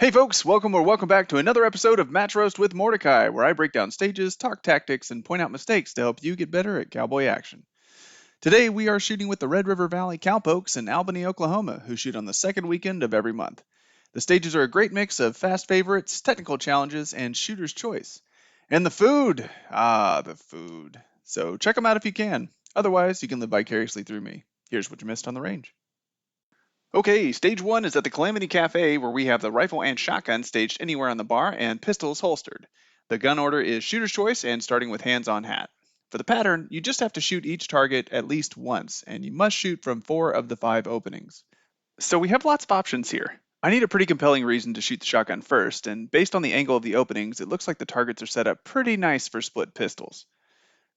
Hey folks, welcome back to another episode of Match Roast with Mordecai, where I break down stages, talk tactics, and point out mistakes to help you get better at cowboy action. Today we are shooting with the Red River Valley Cowpokes in Albany, Oklahoma, who shoot on the second weekend of every month. The stages are a great mix of fast favorites, technical challenges, and shooter's choice. And the food! The food. So check them out if you can. Otherwise, you can live vicariously through me. Here's what you missed on the range. Okay, stage one is at the Calamity Cafe, where we have the rifle and shotgun staged anywhere on the bar and pistols holstered. The gun order is shooter's choice and starting with hands on hat. For the pattern, you just have to shoot each target at least once, and you must shoot from 4 of the 5 openings. So we have lots of options here. I need a pretty compelling reason to shoot the shotgun first, and based on the angle of the openings, it looks like the targets are set up pretty nice for split pistols.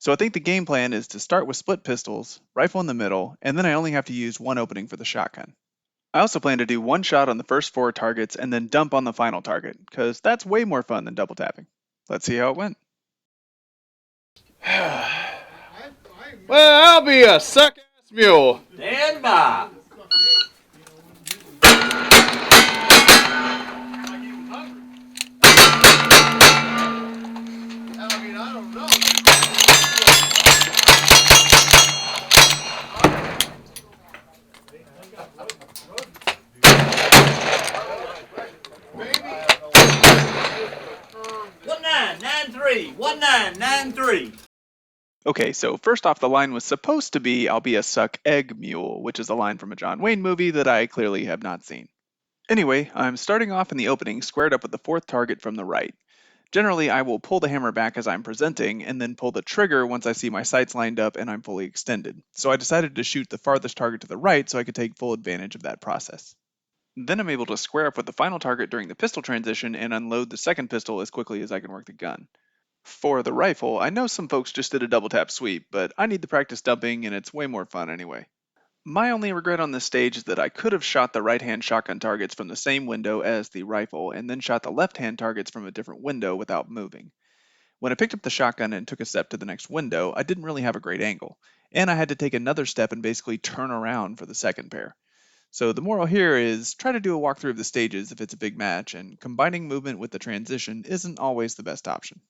So I think the game plan is to start with split pistols, rifle in the middle, and then I only have to use one opening for the shotgun. I also plan to do one shot on the first 4 targets and then dump on the final target, because that's way more fun than double tapping. Let's see how it went. Well, I'll be a suck-ass mule. Stand by. I don't know. One 1993. Okay, so first off, the line was supposed to be I'll be a suck egg mule, which is a line from a John Wayne movie that I clearly have not seen. Anyway, I'm starting off in the opening squared up with the 4th target from the right. Generally, I will pull the hammer back as I'm presenting and then pull the trigger once I see my sights lined up and I'm fully extended. So I decided to shoot the farthest target to the right so I could take full advantage of that process. Then I'm able to square up with the final target during the pistol transition and unload the second pistol as quickly as I can work the gun. For the rifle, I know some folks just did a double tap sweep, but I need the practice dumping and it's way more fun anyway. My only regret on this stage is that I could have shot the right-hand shotgun targets from the same window as the rifle and then shot the left-hand targets from a different window without moving. When I picked up the shotgun and took a step to the next window, I didn't really have a great angle, and I had to take another step and basically turn around for the second pair. So the moral here is try to do a walkthrough of the stages if it's a big match, and combining movement with the transition isn't always the best option.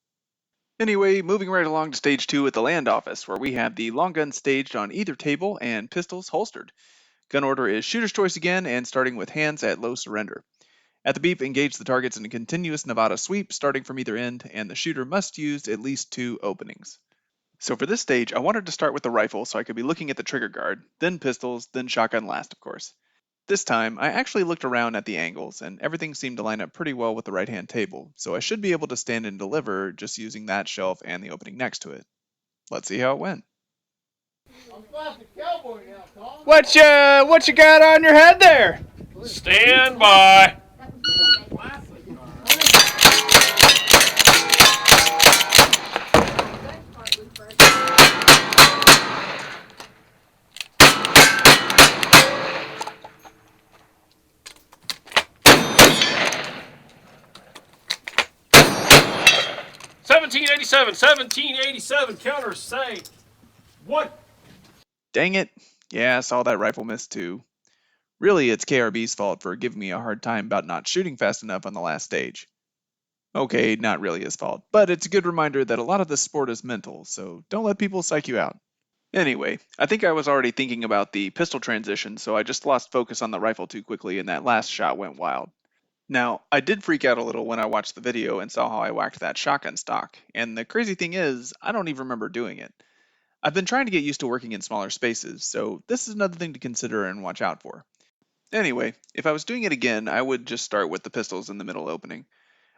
Anyway, moving right along to stage 2 at the land office, where we have the long gun staged on either table and pistols holstered. Gun order is shooter's choice again, and starting with hands at low surrender. At the beep, engage the targets in a continuous Nevada sweep starting from either end, and the shooter must use at least 2 openings. So for this stage, I wanted to start with the rifle so I could be looking at the trigger guard, then pistols, then shotgun last, of course. This time, I actually looked around at the angles, and everything seemed to line up pretty well with the right-hand table, so I should be able to stand and deliver just using that shelf and the opening next to it. Let's see how it went. What you got on your head there? Stand by. $17.87 counter say. What? Dang it. Yeah, I saw that rifle miss too. Really, it's KRB's fault for giving me a hard time about not shooting fast enough on the last stage. Okay, not really his fault, but it's a good reminder that a lot of this sport is mental, so don't let people psych you out. Anyway, I think I was already thinking about the pistol transition, so I just lost focus on the rifle too quickly and that last shot went wild. Now, I did freak out a little when I watched the video and saw how I whacked that shotgun stock, and the crazy thing is, I don't even remember doing it. I've been trying to get used to working in smaller spaces, so this is another thing to consider and watch out for. Anyway, if I was doing it again, I would just start with the pistols in the middle opening.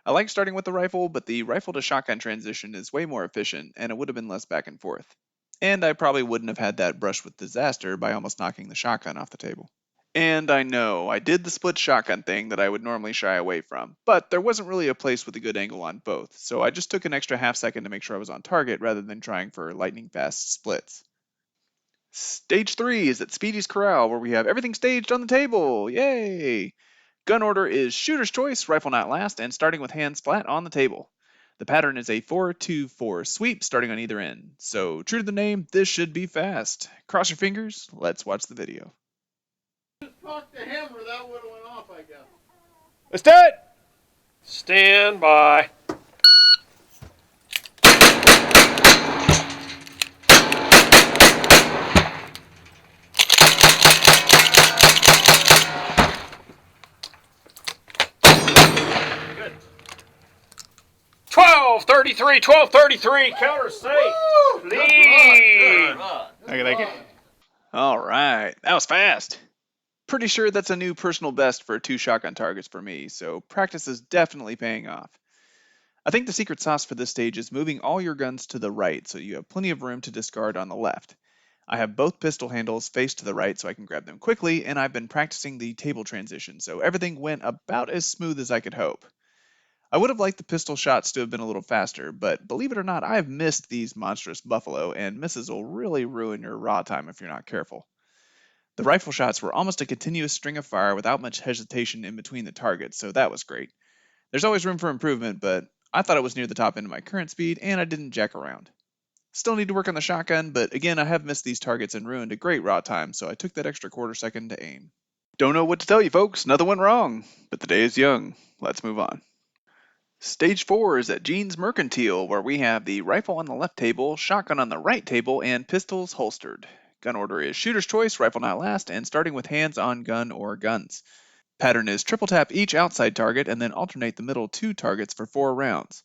I like starting with the rifle, but the rifle to shotgun transition is way more efficient, and it would have been less back and forth. And I probably wouldn't have had that brush with disaster by almost knocking the shotgun off the table. And I know, I did the split shotgun thing that I would normally shy away from, but there wasn't really a place with a good angle on both, so I just took an extra half second to make sure I was on target rather than trying for lightning fast splits. Stage 3 is at Speedy's Corral, where we have everything staged on the table. Yay! Gun order is shooter's choice, rifle not last, and starting with hands flat on the table. The pattern is a 4-2-4 sweep starting on either end. So, true to the name, this should be fast. Cross your fingers, let's watch the video. Just cocked the hammer, that would have went off, I guess. Let's do it! Stand by. Good. 1233, counter safe. Lead. Thank you. All right, that was fast. Pretty sure that's a new personal best for 2 shotgun targets for me, so practice is definitely paying off. I think the secret sauce for this stage is moving all your guns to the right so you have plenty of room to discard on the left. I have both pistol handles faced to the right so I can grab them quickly, and I've been practicing the table transition, so everything went about as smooth as I could hope. I would have liked the pistol shots to have been a little faster, but believe it or not, I have missed these monstrous buffalo, and misses will really ruin your raw time if you're not careful. The rifle shots were almost a continuous string of fire without much hesitation in between the targets, so that was great. There's always room for improvement, but I thought it was near the top end of my current speed, and I didn't jack around. Still need to work on the shotgun, but again, I have missed these targets and ruined a great raw time, so I took that extra quarter second to aim. Don't know what to tell you, folks. Nothing went wrong, but the day is young. Let's move on. Stage 4 is at Gene's Mercantile, where we have the rifle on the left table, shotgun on the right table, and pistols holstered. Gun order is shooter's choice, rifle not last, and starting with hands on gun or guns. Pattern is triple tap each outside target and then alternate the middle 2 targets for 4 rounds.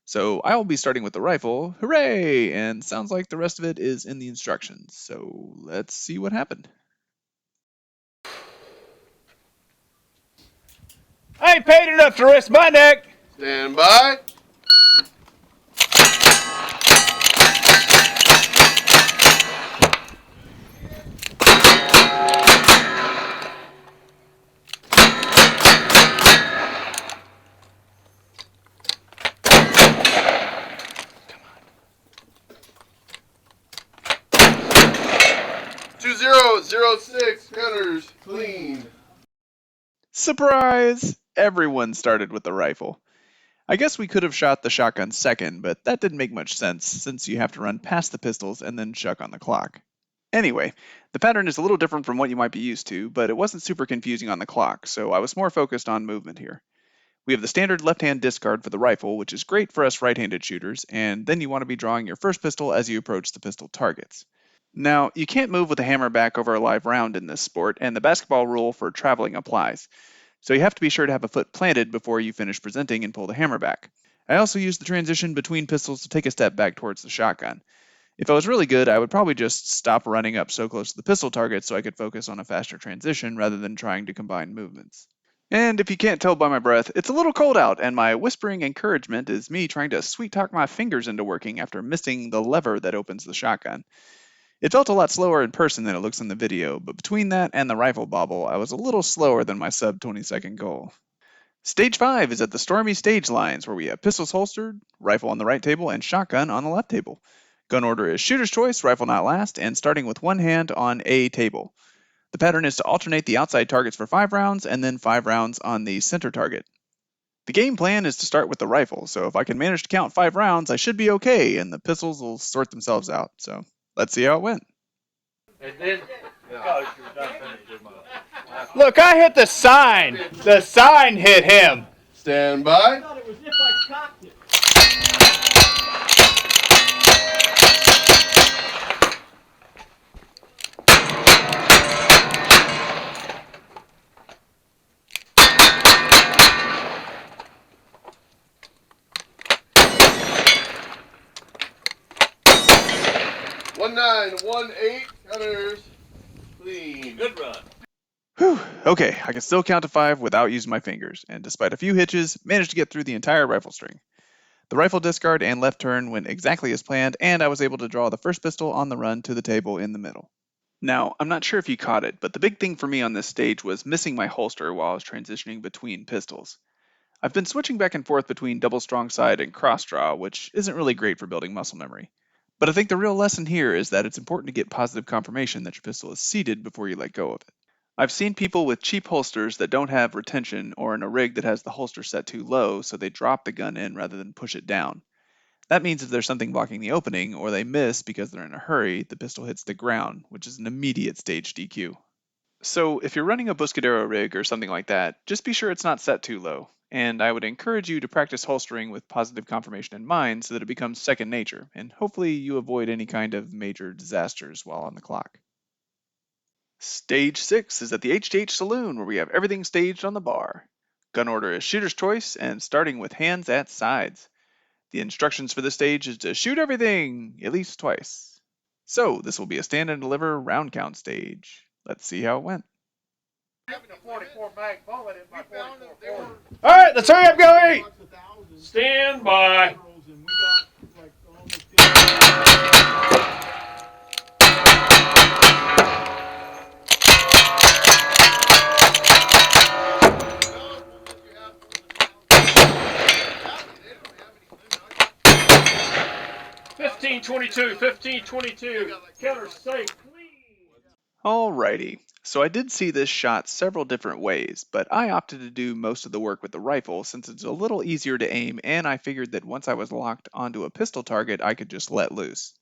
So I will be starting with the rifle, hooray! And sounds like the rest of it is in the instructions. So let's see what happened. I ain't paid enough to risk my neck. Stand by. Two zero zero six counters clean. Surprise! Everyone started with the rifle. I guess we could have shot the shotgun second, but that didn't make much sense since you have to run past the pistols and then chuck on the clock. Anyway, the pattern is a little different from what you might be used to, but it wasn't super confusing on the clock, so I was more focused on movement here. We have the standard left-hand discard for the rifle, which is great for us right-handed shooters, and then you want to be drawing your first pistol as you approach the pistol targets. Now, you can't move with a hammer back over a live round in this sport, and the basketball rule for traveling applies. So you have to be sure to have a foot planted before you finish presenting and pull the hammer back. I also use the transition between pistols to take a step back towards the shotgun. If I was really good, I would probably just stop running up so close to the pistol target so I could focus on a faster transition rather than trying to combine movements. And if you can't tell by my breath, it's a little cold out, and my whispering encouragement is me trying to sweet talk my fingers into working after missing the lever that opens the shotgun. It felt a lot slower in person than it looks in the video, but between that and the rifle bobble, I was a little slower than my sub 20-second goal. Stage 5 is at the Stormy stage lines, where we have pistols holstered, rifle on the right table, and shotgun on the left table. Gun order is shooter's choice, rifle not last, and starting with one hand on a table. The pattern is to alternate the outside targets for 5 rounds, and then 5 rounds on the center target. The game plan is to start with the rifle, so if I can manage to count 5 rounds, I should be okay, and the pistols will sort themselves out, so let's see how it went. Look, I hit the sign. The sign hit him. Stand by. 1918 counters clean. Good run. Whew, okay, I can still count to 5 without using my fingers, and despite a few hitches, managed to get through the entire rifle string. The rifle discard and left turn went exactly as planned, and I was able to draw the first pistol on the run to the table in the middle. Now, I'm not sure if you caught it, but the big thing for me on this stage was missing my holster while I was transitioning between pistols. I've been switching back and forth between double strong side and cross draw, which isn't really great for building muscle memory. But I think the real lesson here is that it's important to get positive confirmation that your pistol is seated before you let go of it. I've seen people with cheap holsters that don't have retention or in a rig that has the holster set too low, so they drop the gun in rather than push it down. That means if there's something blocking the opening, or they miss because they're in a hurry, the pistol hits the ground, which is an immediate stage DQ. So if you're running a Buscadero rig or something like that, just be sure it's not set too low. and I would encourage you to practice holstering with positive confirmation in mind so that it becomes second nature, and hopefully you avoid any kind of major disasters while on the clock. Stage 6 is at the H Saloon, where we have everything staged on the bar. Gun order is shooter's choice, and starting with hands at sides. The instructions for this stage is to shoot everything, at least twice. So, this will be a stand and deliver round count stage. Let's see how it went. All right, let's hurry up, go eat. Stand by. Fifteen 22. Counter safe. Alrighty, so I did see this shot several different ways, but I opted to do most of the work with the rifle since it's a little easier to aim, and I figured that once I was locked onto a pistol target, I could just let loose.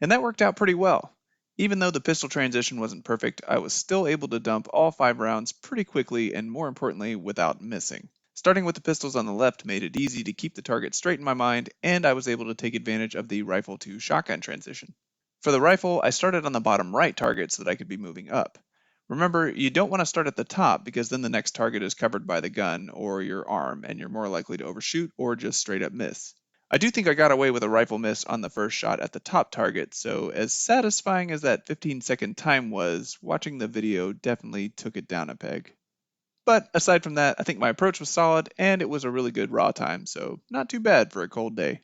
And that worked out pretty well. Even though the pistol transition wasn't perfect, I was still able to dump all 5 rounds pretty quickly and more importantly, without missing. Starting with the pistols on the left made it easy to keep the target straight in my mind, and I was able to take advantage of the rifle to shotgun transition. For the rifle, I started on the bottom right target so that I could be moving up. Remember, you don't want to start at the top because then the next target is covered by the gun or your arm, and you're more likely to overshoot or just straight up miss. I do think I got away with a rifle miss on the first shot at the top target, so as satisfying as that 15-second time was, watching the video definitely took it down a peg. But aside from that, I think my approach was solid and it was a really good raw time, so not too bad for a cold day.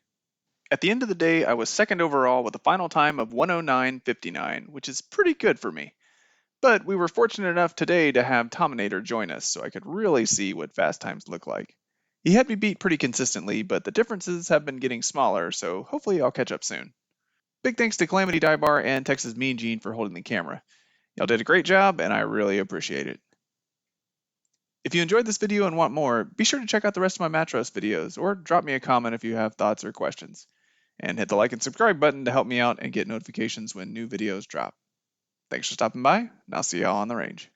At the end of the day, I was second overall with a final time of 109.59, which is pretty good for me. But we were fortunate enough today to have Tominator join us, so I could really see what fast times look like. He had me beat pretty consistently, but the differences have been getting smaller, so hopefully I'll catch up soon. Big thanks to Calamity Dye Bar and Texas Mean Gene for holding the camera. Y'all did a great job, and I really appreciate it. If you enjoyed this video and want more, be sure to check out the rest of my match roast videos, or drop me a comment if you have thoughts or questions. And hit the like and subscribe button to help me out and get notifications when new videos drop. Thanks for stopping by, and I'll see y'all on the range.